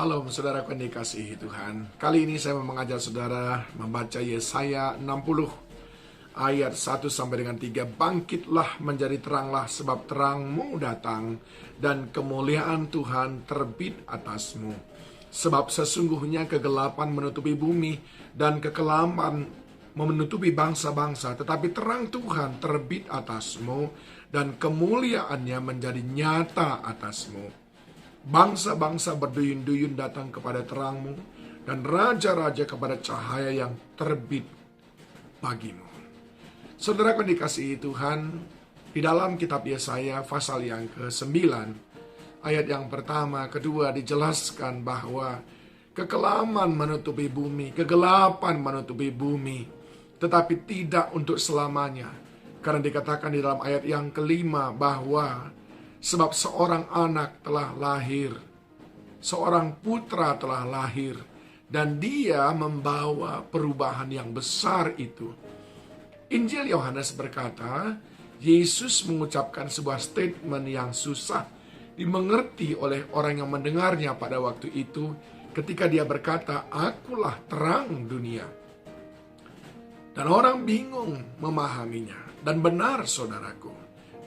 Shalom saudara yang dikasihi Tuhan. Kali ini saya mau mengajar saudara membaca Yesaya 60 ayat 1 sampai dengan 3. Bangkitlah menjadi teranglah, sebab terangmu datang dan kemuliaan Tuhan terbit atasmu. Sebab sesungguhnya kegelapan menutupi bumi dan kekelaman menutupi bangsa-bangsa, tetapi terang Tuhan terbit atasmu dan kemuliaannya menjadi nyata atasmu. Bangsa-bangsa berduyun-duyun datang kepada terangmu, dan raja-raja kepada cahaya yang terbit bagimu. Saudara yang dikasihi Tuhan, di dalam kitab Yesaya pasal yang ke-9, ayat yang pertama, kedua dijelaskan bahwa kekelaman menutupi bumi, kegelapan menutupi bumi, tetapi tidak untuk selamanya. Karena dikatakan di dalam ayat yang kelima bahwa sebab seorang anak telah lahir, seorang putra telah lahir, dan dia membawa perubahan yang besar itu. Injil Yohanes berkata, Yesus mengucapkan sebuah statement yang susah dimengerti oleh orang yang mendengarnya pada waktu itu ketika dia berkata, "Akulah terang dunia." Dan orang bingung memahaminya. Dan benar saudaraku,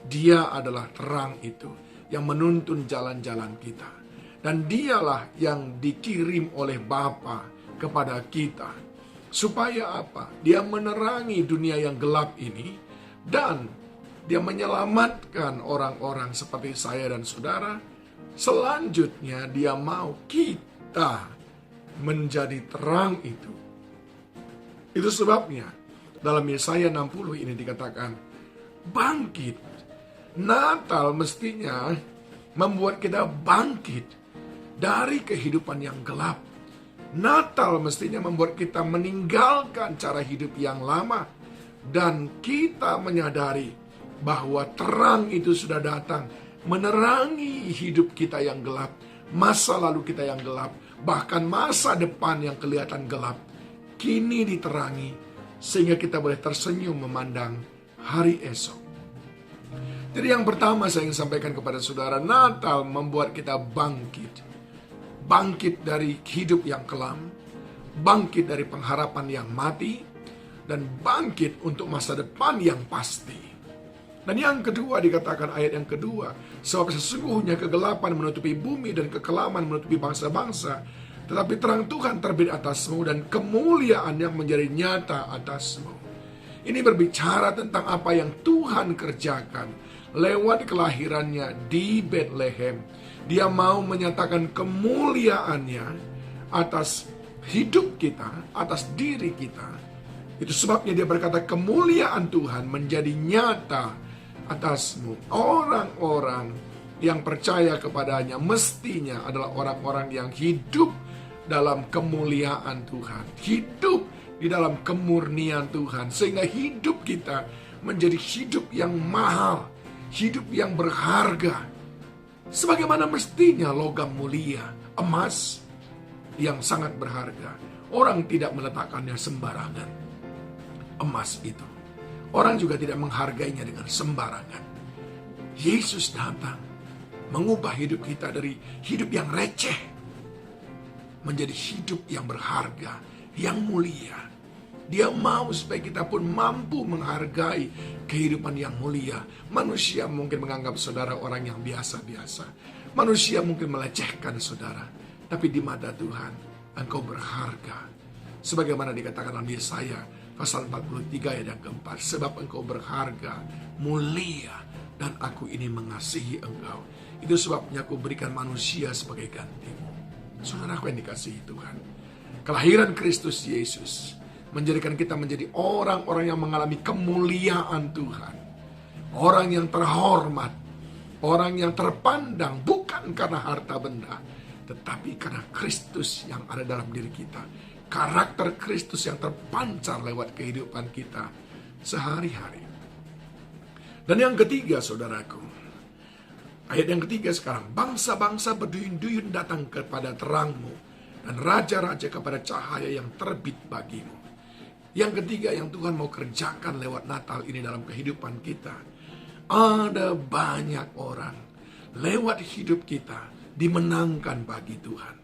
Dia adalah terang itu yang menuntun jalan-jalan kita. Dan dialah yang dikirim oleh Bapa kepada kita. Supaya apa? Dia menerangi dunia yang gelap ini. Dan dia menyelamatkan orang-orang seperti saya dan saudara. Selanjutnya dia mau kita menjadi terang itu. Itu sebabnya dalam Yesaya 60 ini dikatakan, bangkit. Natal mestinya membuat kita bangkit dari kehidupan yang gelap. Natal mestinya membuat kita meninggalkan cara hidup yang lama. Dan kita menyadari bahwa terang itu sudah datang menerangi hidup kita yang gelap. Masa lalu kita yang gelap, bahkan masa depan yang kelihatan gelap, kini diterangi sehingga kita boleh tersenyum memandang hari esok. Jadi yang pertama saya ingin sampaikan kepada saudara, Natal membuat kita bangkit. Bangkit dari hidup yang kelam, bangkit dari pengharapan yang mati, dan bangkit untuk masa depan yang pasti. Dan yang kedua dikatakan ayat yang kedua, sebab sesungguhnya kegelapan menutupi bumi dan kekelaman menutupi bangsa-bangsa, tetapi terang Tuhan terbit atasmu dan kemuliaan yang menjadi nyata atasmu. Ini berbicara tentang apa yang Tuhan kerjakan lewat kelahirannya di Bethlehem. Dia mau menyatakan kemuliaannya atas hidup kita, atas diri kita. Itu sebabnya dia berkata kemuliaan Tuhan menjadi nyata atasmu. Orang-orang yang percaya kepadanya mestinya adalah orang-orang yang hidup dalam kemuliaan Tuhan. Hidup di dalam kemurnian Tuhan. Sehingga hidup kita menjadi hidup yang mahal, hidup yang berharga. Sebagaimana mestinya logam mulia, emas yang sangat berharga. Orang tidak meletakkannya sembarangan. Emas itu. Orang juga tidak menghargainya dengan sembarangan. Yesus datang mengubah hidup kita dari hidup yang receh menjadi hidup yang berharga, yang mulia. Dia mau supaya kita pun mampu menghargai kehidupan yang mulia. Manusia mungkin menganggap saudara orang yang biasa-biasa. Manusia mungkin melecehkan saudara. Tapi di mata Tuhan, engkau berharga. Sebagaimana dikatakan dalam Yesaya pasal 43 ayat yang keempat. Sebab engkau berharga, mulia, dan aku ini mengasihi engkau. Itu sebabnya aku berikan manusia sebagai gantimu. Saudaraku yang dikasihi Tuhan, kelahiran Kristus Yesus menjadikan kita menjadi orang-orang yang mengalami kemuliaan Tuhan. Orang yang terhormat, orang yang terpandang bukan karena harta benda, tetapi karena Kristus yang ada dalam diri kita. Karakter Kristus yang terpancar lewat kehidupan kita sehari-hari. Dan yang ketiga saudaraku, ayat yang ketiga sekarang, bangsa-bangsa berduyun-duyun datang kepada terangmu, dan raja-raja kepada cahaya yang terbit bagimu. Yang ketiga yang Tuhan mau kerjakan lewat Natal ini dalam kehidupan kita. Ada banyak orang lewat hidup kita dimenangkan bagi Tuhan.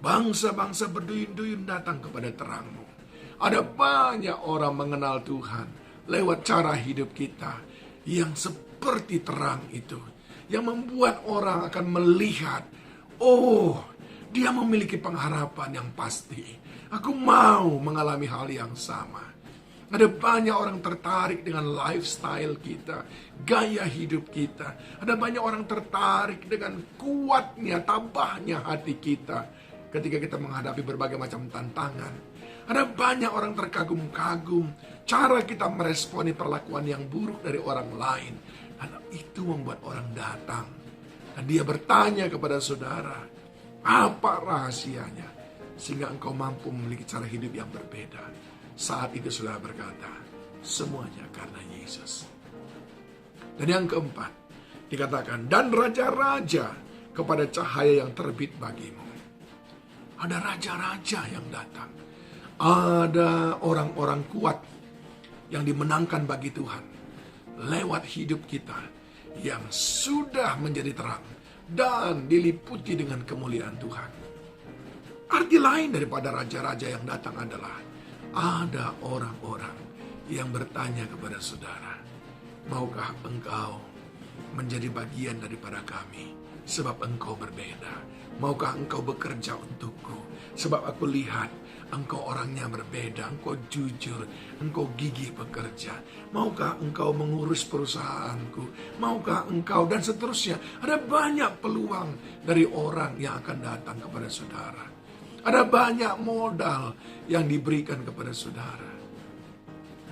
Bangsa-bangsa berduyun-duyun datang kepada terang-Mu. Ada banyak orang mengenal Tuhan lewat cara hidup kita yang seperti terang itu. Yang membuat orang akan melihat, oh, dia memiliki pengharapan yang pasti. Aku mau mengalami hal yang sama. Ada banyak orang tertarik dengan lifestyle kita, gaya hidup kita. Ada banyak orang tertarik dengan kuatnya, tabahnya hati kita ketika kita menghadapi berbagai macam tantangan. Ada banyak orang terkagum-kagum cara kita meresponi perlakuan yang buruk dari orang lain. Dan itu membuat orang datang. Dan dia bertanya kepada saudara, apa rahasianya sehingga engkau mampu memiliki cara hidup yang berbeda? Saat itu saudara berkata, semuanya karena Yesus. Dan yang keempat, dikatakan, dan raja-raja kepada cahaya yang terbit bagimu. Ada raja-raja yang datang. Ada orang-orang kuat yang dimenangkan bagi Tuhan lewat hidup kita yang sudah menjadi terang dan diliputi dengan kemuliaan Tuhan. Arti lain daripada raja-raja yang datang adalah ada orang-orang yang bertanya kepada saudara, maukah engkau menjadi bagian daripada kami sebab engkau berbeda? Maukah engkau bekerja untukku sebab aku lihat engkau orangnya berbeda, engkau jujur, engkau gigih bekerja. Maukah engkau mengurus perusahaanku? Maukah engkau, dan seterusnya. Ada banyak peluang dari orang yang akan datang kepada saudara. Ada banyak modal yang diberikan kepada saudara.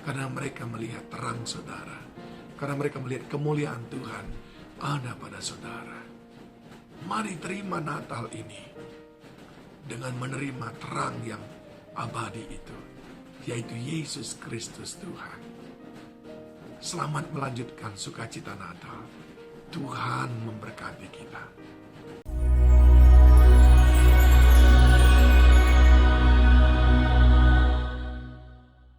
Karena mereka melihat terang saudara. Karena mereka melihat kemuliaan Tuhan ada pada saudara. Mari terima Natal ini dengan menerima terang yang abadi itu, yaitu Yesus Kristus Tuhan. Selamat melanjutkan sukacita Natal. Tuhan memberkati kita.